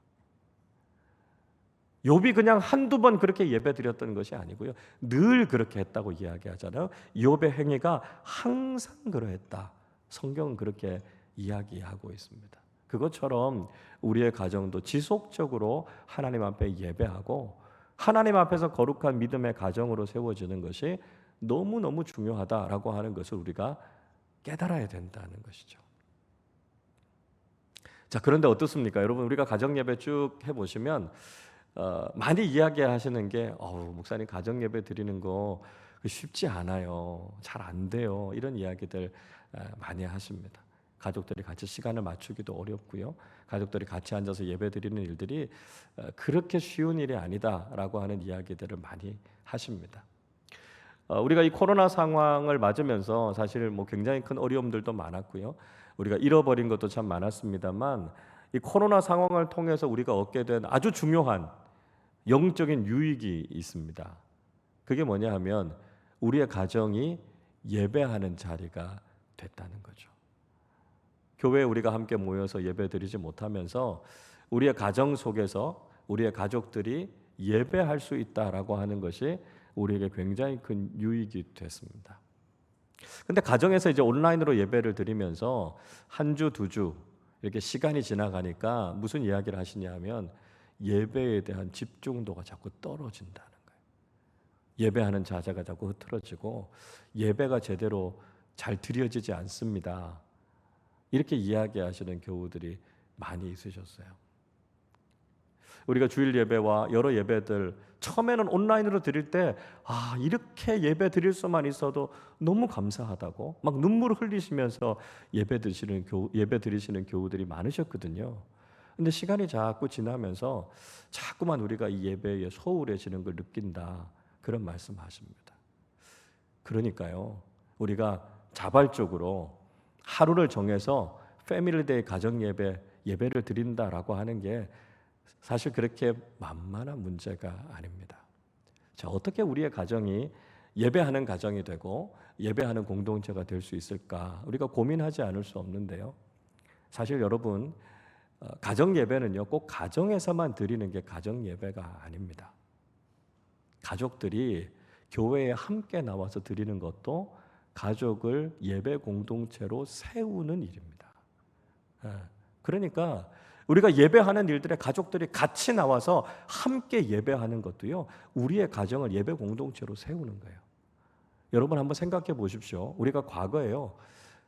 욥이 그냥 한두 번 그렇게 예배 드렸던 것이 아니고요. 늘 그렇게 했다고 이야기하잖아요. 욥의 행위가 항상 그러했다. 성경은 그렇게 이야기하고 있습니다. 그것처럼 우리의 가정도 지속적으로 하나님 앞에 예배하고 하나님 앞에서 거룩한 믿음의 가정으로 세워지는 것이 너무너무 중요하다라고 하는 것을 우리가 깨달아야 된다는 것이죠. 자, 그런데 어떻습니까? 여러분, 우리가 가정 예배 쭉 해보시면 많이 이야기하시는 게 목사님 가정 예배 드리는 거 쉽지 않아요. 잘 안 돼요. 이런 이야기들 많이 하십니다. 가족들이 같이 시간을 맞추기도 어렵고요. 가족들이 같이 앉아서 예배 드리는 일들이 그렇게 쉬운 일이 아니다라고 하는 이야기들을 많이 하십니다. 우리가 이 코로나 상황을 맞으면서 사실 굉장히 큰 어려움들도 많았고요. 우리가 잃어버린 것도 참 많았습니다만 이 코로나 상황을 통해서 우리가 얻게 된 아주 중요한 영적인 유익이 있습니다. 그게 뭐냐 하면 우리의 가정이 예배하는 자리가 됐다는 거죠. 교회에 우리가 함께 모여서 예배드리지 못하면서 우리의 가정 속에서 우리의 가족들이 예배할 수 있다라고 하는 것이 우리에게 굉장히 큰 유익이 됐습니다. 근데 가정에서 이제 온라인으로 예배를 드리면서 한 주, 두 주 이렇게 시간이 지나가니까 무슨 이야기를 하시냐 하면 예배에 대한 집중도가 자꾸 떨어진다는 거예요. 예배하는 자세가 자꾸 흐트러지고 예배가 제대로 잘 드려지지 않습니다. 이렇게 이야기하시는 교우들이 많이 있으셨어요. 우리가 주일 예배와 여러 예배들 처음에는 온라인으로 드릴 때 이렇게 예배 드릴 수만 있어도 너무 감사하다고 막 눈물을 흘리시면서 예배 드리시는 교우들이 많으셨거든요. 근데 시간이 자꾸 지나면서 자꾸만 우리가 이 예배에 소홀해지는 걸 느낀다. 그런 말씀하십니다. 그러니까요. 우리가 자발적으로 하루를 정해서 패밀리데이 가정 예배를 드린다라고 하는 게 사실 그렇게 만만한 문제가 아닙니다. 자, 어떻게 우리의 가정이 예배하는 가정이 되고 예배하는 공동체가 될 수 있을까? 우리가 고민하지 않을 수 없는데요. 사실 여러분, 가정 예배는요, 꼭 가정에서만 드리는 게 가정 예배가 아닙니다. 가족들이 교회에 함께 나와서 드리는 것도 가족을 예배 공동체로 세우는 일입니다. 그러니까 우리가 예배하는 일들에 가족들이 같이 나와서 함께 예배하는 것도요, 우리의 가정을 예배 공동체로 세우는 거예요. 여러분 한번 생각해 보십시오. 우리가 과거에요,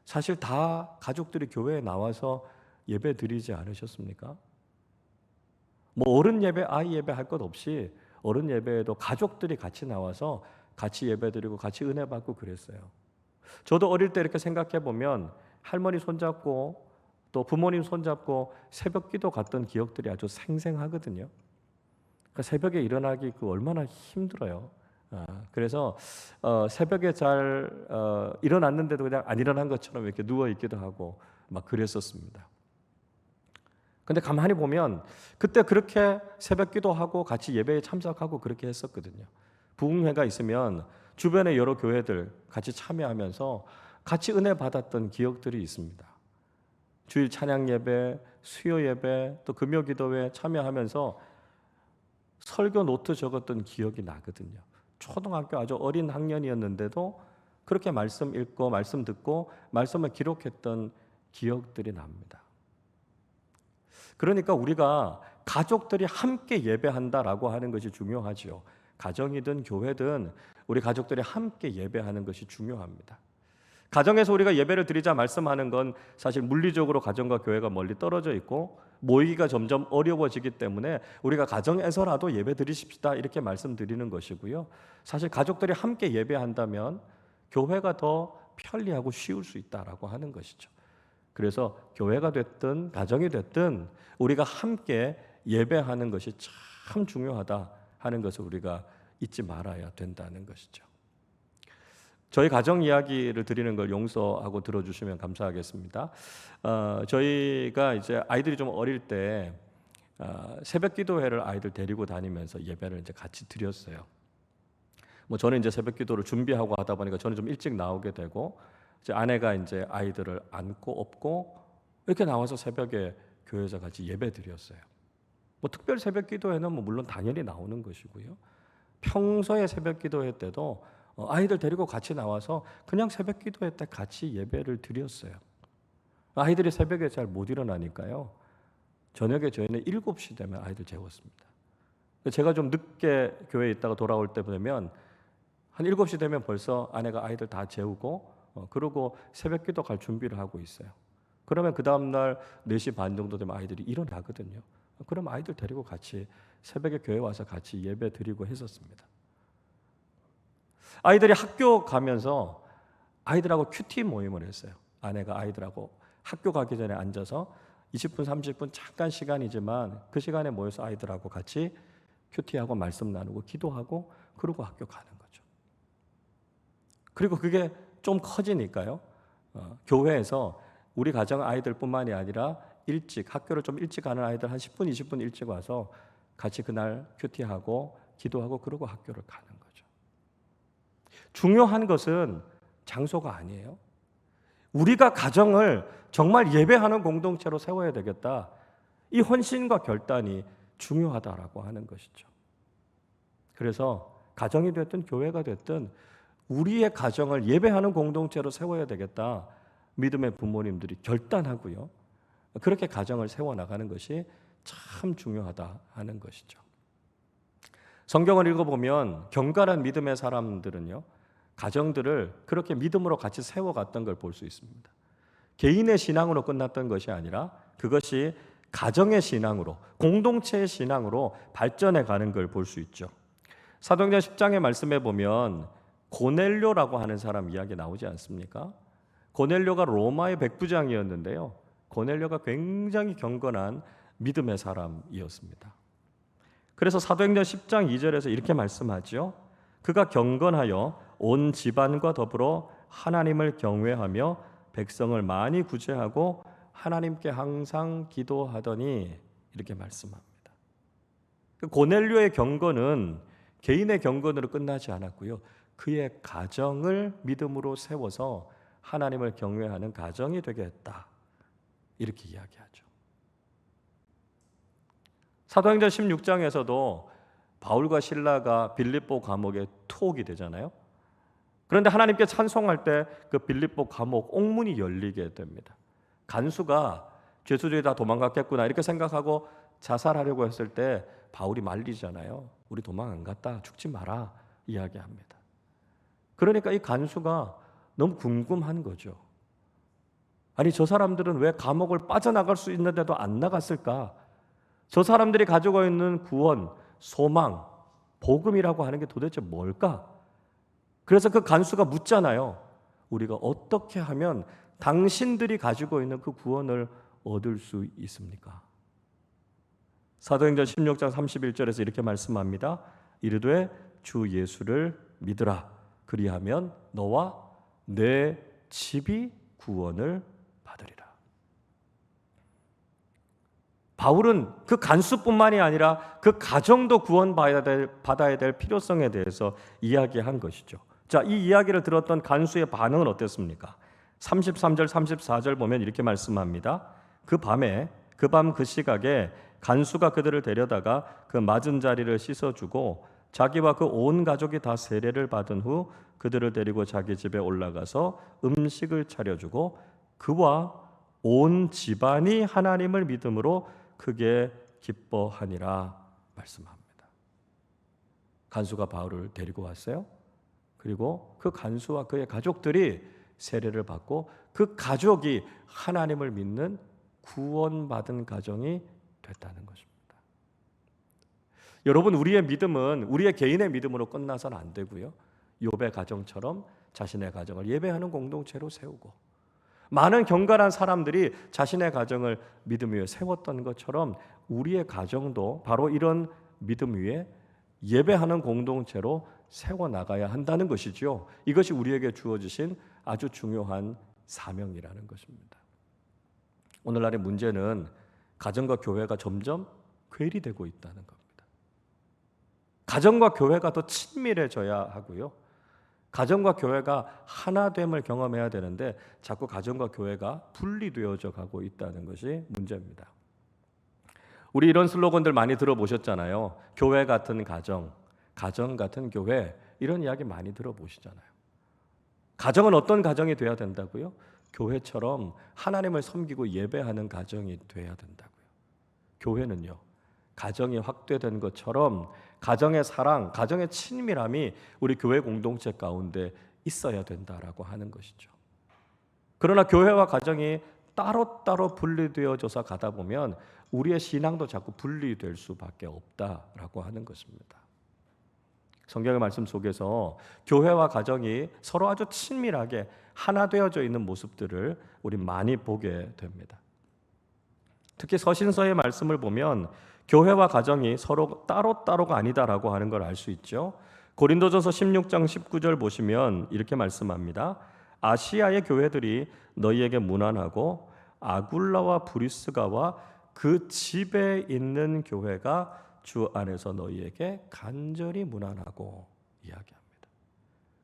사실 다 가족들이 교회에 나와서 예배 드리지 않으셨습니까? 어른 예배, 아이 예배 할 것 없이 어른 예배에도 가족들이 같이 나와서 같이 예배 드리고 같이 은혜 받고 그랬어요. 저도 어릴 때 이렇게 생각해 보면 할머니 손잡고 또 또 부모님 손잡고 새벽 기도 갔던 기억들이 아주 생생하거든요. 그러니까 새벽에 일어나기 얼마나 힘들어요. 그래서 새벽에 잘 일어났는데도 그냥 안 일어난 것처럼 이렇게 누워 있기도 하고 막 그랬었습니다. 근데 가만히 보면 그때 그렇게 새벽 기도하고 같이 예배에 참석하고 그렇게 했었거든요. 부흥회가 있으면 주변의 여러 교회들 같이 참여하면서 같이 은혜 받았던 기억들이 있습니다. 주일 찬양 예배, 수요 예배, 또 금요 기도회에 참여하면서 설교 노트 적었던 기억이 나거든요. 초등학교 아주 어린 학년이었는데도 그렇게 말씀 읽고 말씀 듣고 말씀을 기록했던 기억들이 납니다. 그러니까 우리가 가족들이 함께 예배한다라고 하는 것이 중요하죠. 가정이든 교회든 우리 가족들이 함께 예배하는 것이 중요합니다. 가정에서 우리가 예배를 드리자 말씀하는 건 사실 물리적으로 가정과 교회가 멀리 떨어져 있고 모이기가 점점 어려워지기 때문에 우리가 가정에서라도 예배 드리십시다 이렇게 말씀드리는 것이고요. 사실 가족들이 함께 예배한다면 교회가 더 편리하고 쉬울 수 있다라고 하는 것이죠. 그래서 교회가 됐든 가정이 됐든 우리가 함께 예배하는 것이 참 중요하다 하는 것을 우리가 잊지 말아야 된다는 것이죠. 저희 가정 이야기를 드리는 걸 용서하고 들어주시면 감사하겠습니다. 저희가 이제 아이들이 좀 어릴 때 새벽 기도회를 아이들 데리고 다니면서 예배를 이제 같이 드렸어요. 뭐 저는 이제 새벽 기도를 준비하고 하다 보니까 저는 좀 일찍 나오게 되고 이제 아내가 이제 아이들을 안고 업고 이렇게 나와서 새벽에 교회에서 같이 예배 드렸어요. 뭐 특별 새벽 기도회는 뭐 물론 당연히 나오는 것이고요. 평소에 새벽 기도회 때도 아이들 데리고 같이 나와서 그냥 새벽 기도회 때 같이 예배를 드렸어요. 아이들이 새벽에 잘 못 일어나니까요. 저녁에 저희는 7시 되면 아이들 재웠습니다. 제가 좀 늦게 교회에 있다가 돌아올 때 보면 한 7시 되면 벌써 아내가 아이들 다 재우고 그러고 새벽 기도 갈 준비를 하고 있어요. 그러면 그 다음날 4시 반 정도 되면 아이들이 일어나거든요. 그럼 아이들 데리고 같이 새벽에 교회 와서 같이 예배 드리고 했었습니다. 아이들이 학교 가면서 아이들하고 큐티 모임을 했어요. 아내가 아이들하고 학교 가기 전에 앉아서 20분, 30분 잠깐 시간이지만 그 시간에 모여서 아이들하고 같이 큐티하고 말씀 나누고 기도하고 그러고 학교 가는 거죠. 그리고 그게 좀 커지니까요. 교회에서 우리 가정 아이들뿐만이 아니라 일찍 학교를 좀 일찍 가는 아이들 한 10분, 20분 일찍 와서 같이 그날 큐티하고 기도하고 그러고 학교를 가는 거죠. 중요한 것은 장소가 아니에요. 우리가 가정을 정말 예배하는 공동체로 세워야 되겠다. 이 헌신과 결단이 중요하다라고 하는 것이죠. 그래서 가정이 됐든 교회가 됐든 우리의 가정을 예배하는 공동체로 세워야 되겠다. 믿음의 부모님들이 결단하고요. 그렇게 가정을 세워나가는 것이 참 중요하다 하는 것이죠. 성경을 읽어보면 경건한 믿음의 사람들은요. 가정들을 그렇게 믿음으로 같이 세워갔던 걸 볼 수 있습니다. 개인의 신앙으로 끝났던 것이 아니라 그것이 가정의 신앙으로, 공동체의 신앙으로 발전해 가는 걸 볼 수 있죠. 사도행전 10장의 말씀에 보면 고넬료라고 하는 사람 이야기 나오지 않습니까? 고넬료가 로마의 백부장이었는데요. 고넬료가 굉장히 경건한 믿음의 사람이었습니다. 그래서 사도행전 10장 2절에서 이렇게 말씀하죠. 그가 경건하여 온 집안과 더불어 하나님을 경외하며 백성을 많이 구제하고 하나님께 항상 기도하더니 이렇게 말씀합니다. 고넬료의 경건은 개인의 경건으로 끝나지 않았고요. 그의 가정을 믿음으로 세워서 하나님을 경외하는 가정이 되게 했다. 이렇게 이야기하죠. 사도행전 16장에서도 바울과 실라가 빌립보 감옥에 투옥이 되잖아요. 그런데 하나님께 찬송할 때 그 빌립보 감옥 옥문이 열리게 됩니다. 간수가 죄수들이 다 도망갔겠구나 이렇게 생각하고 자살하려고 했을 때 바울이 말리잖아요. 우리 도망 안 갔다 죽지 마라 이야기합니다. 그러니까 이 간수가 너무 궁금한 거죠. 아니 저 사람들은 왜 감옥을 빠져나갈 수 있는데도 안 나갔을까? 저 사람들이 가지고 있는 구원, 소망, 복음이라고 하는 게 도대체 뭘까? 그래서 그 간수가 묻잖아요. 우리가 어떻게 하면 당신들이 가지고 있는 그 구원을 얻을 수 있습니까? 사도행전 16장 31절에서 이렇게 말씀합니다. 이르되 주 예수를 믿으라. 그리하면 너와 내 집이 구원을 받으리라. 바울은 그 간수뿐만이 아니라 그 가정도 받아야 될 필요성에 대해서 이야기한 것이죠. 자, 이 이야기를 들었던 간수의 반응은 어땠습니까? 33절 34절 보면 이렇게 말씀합니다. 그 밤에 그 시각에 간수가 그들을 데려다가 그 맞은 자리를 씻어주고 자기와 그 온 가족이 다 세례를 받은 후 그들을 데리고 자기 집에 올라가서 음식을 차려주고 그와 온 집안이 하나님을 믿음으로 크게 기뻐하니라 말씀합니다. 간수가 바울을 데리고 왔어요. 그리고 그 간수와 그의 가족들이 세례를 받고 그 가족이 하나님을 믿는 구원받은 가정이 됐다는 것입니다. 여러분, 우리의 믿음은 우리의 개인의 믿음으로 끝나서는 안 되고요. 욥의 가정처럼 자신의 가정을 예배하는 공동체로 세우고 많은 경건한 사람들이 자신의 가정을 믿음 위에 세웠던 것처럼 우리의 가정도 바로 이런 믿음 위에 예배하는 공동체로 세워나가야 한다는 것이죠. 이것이 우리에게 주어지신 아주 중요한 사명이라는 것입니다. 오늘날의 문제는 가정과 교회가 점점 괴리되고 있다는 겁니다. 가정과 교회가 더 친밀해져야 하고요. 가정과 교회가 하나됨을 경험해야 되는데 자꾸 가정과 교회가 분리되어져 가고 있다는 것이 문제입니다. 우리 이런 슬로건들 많이 들어보셨잖아요. 교회 같은 가정, 가정 같은 교회, 이런 이야기 많이 들어보시잖아요. 가정은 어떤 가정이 돼야 된다고요? 교회처럼 하나님을 섬기고 예배하는 가정이 돼야 된다고요. 교회는요, 가정이 확대된 것처럼 가정의 사랑, 가정의 친밀함이 우리 교회 공동체 가운데 있어야 된다라고 하는 것이죠. 그러나 교회와 가정이 따로따로 분리되어져서 가다 보면 우리의 신앙도 자꾸 분리될 수밖에 없다라고 하는 것입니다. 성경의 말씀 속에서 교회와 가정이 서로 아주 친밀하게 하나 되어져 있는 모습들을 우리 많이 보게 됩니다. 특히 서신서의 말씀을 보면 교회와 가정이 서로 따로따로가 아니다라고 하는 걸 알 수 있죠. 고린도전서 16장 19절 보시면 이렇게 말씀합니다. 아시아의 교회들이 너희에게 문안하고 아굴라와 브리스가와 그 집에 있는 교회가 주 안에서 너희에게 간절히 문안하고 이야기합니다.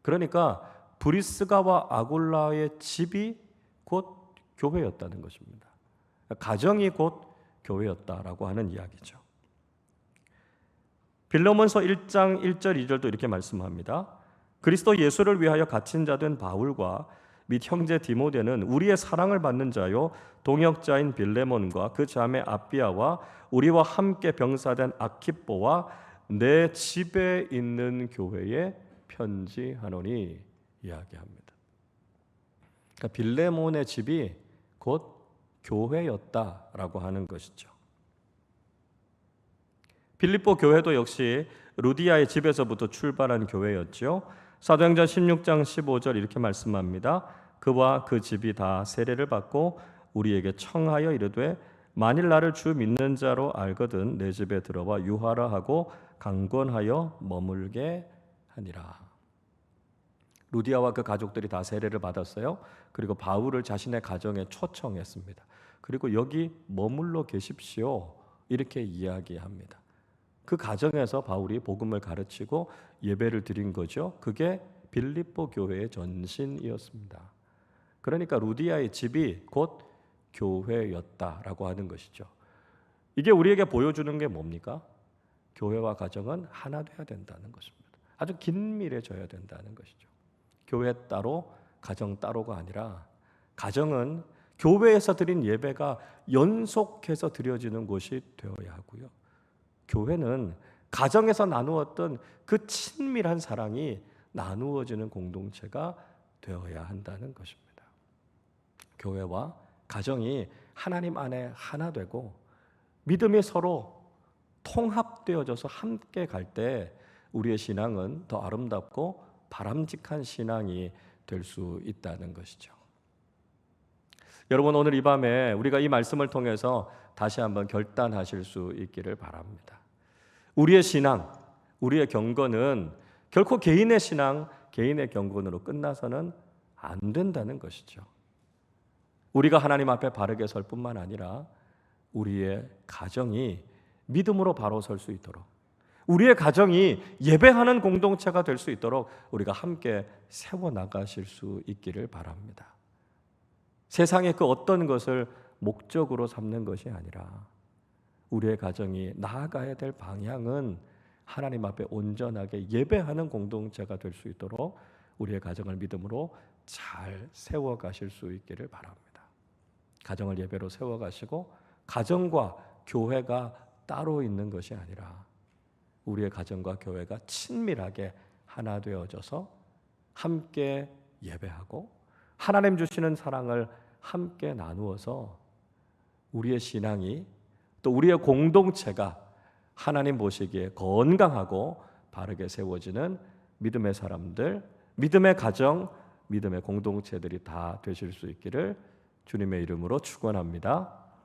그러니까 브리스가와 아굴라의 집이 곧 교회였다는 것입니다. 가정이 곧 교회였다라고 하는 이야기죠. 빌레몬서 1장 1절 2절도 이렇게 말씀합니다. 그리스도 예수를 위하여 갇힌 자 된 바울과 및 형제 디모데는 우리의 사랑을 받는 자요 동역자인 빌레몬과 그 자매 아비아와 우리와 함께 병사된 아키뽀와 내 집에 있는 교회에 편지하노니 이야기합니다. 그러니까 빌레몬의 집이 곧 교회였다라고 하는 것이죠. 빌립보 교회도 역시 루디아의 집에서부터 출발한 교회였죠. 사도행전 16장 15절 이렇게 말씀합니다. 그와 그 집이 다 세례를 받고 우리에게 청하여 이르되 만일 나를 주 믿는 자로 알거든 내 집에 들어와 유하라 하고 강권하여 머물게 하니라. 루디아와 그 가족들이 다 세례를 받았어요. 그리고 바울을 자신의 가정에 초청했습니다. 그리고 여기 머물러 계십시오. 이렇게 이야기합니다. 그 가정에서 바울이 복음을 가르치고 예배를 드린 거죠. 그게 빌립보 교회의 전신이었습니다. 그러니까 루디아의 집이 곧 교회였다라고 하는 것이죠. 이게 우리에게 보여주는 게 뭡니까? 교회와 가정은 하나 돼야 된다는 것입니다. 아주 긴밀해져야 된다는 것이죠. 교회 따로, 가정 따로가 아니라 가정은 교회에서 드린 예배가 연속해서 드려지는 곳이 되어야 하고요. 교회는 가정에서 나누었던 그 친밀한 사랑이 나누어지는 공동체가 되어야 한다는 것입니다. 교회와 가정이 하나님 안에 하나 되고 믿음이 서로 통합되어져서 함께 갈 때 우리의 신앙은 더 아름답고 바람직한 신앙이 될 수 있다는 것이죠. 여러분, 오늘 이 밤에 우리가 이 말씀을 통해서 다시 한번 결단하실 수 있기를 바랍니다. 우리의 신앙, 우리의 경건은 결코 개인의 신앙, 개인의 경건으로 끝나서는 안 된다는 것이죠. 우리가 하나님 앞에 바르게 설 뿐만 아니라 우리의 가정이 믿음으로 바로 설 수 있도록, 우리의 가정이 예배하는 공동체가 될 수 있도록 우리가 함께 세워나가실 수 있기를 바랍니다. 세상의 그 어떤 것을 목적으로 삼는 것이 아니라 우리의 가정이 나아가야 될 방향은 하나님 앞에 온전하게 예배하는 공동체가 될 수 있도록 우리의 가정을 믿음으로 잘 세워가실 수 있기를 바랍니다. 가정을 예배로 세워가시고 가정과 교회가 따로 있는 것이 아니라 우리의 가정과 교회가 친밀하게 하나 되어져서 함께 예배하고 하나님 주시는 사랑을 함께 나누어서 우리의 신앙이 또 우리의 공동체가 하나님 보시기에 건강하고 바르게 세워지는 믿음의 사람들, 믿음의 가정, 믿음의 공동체들이 다 되실 수 있기를 주님의 이름으로 축원합니다.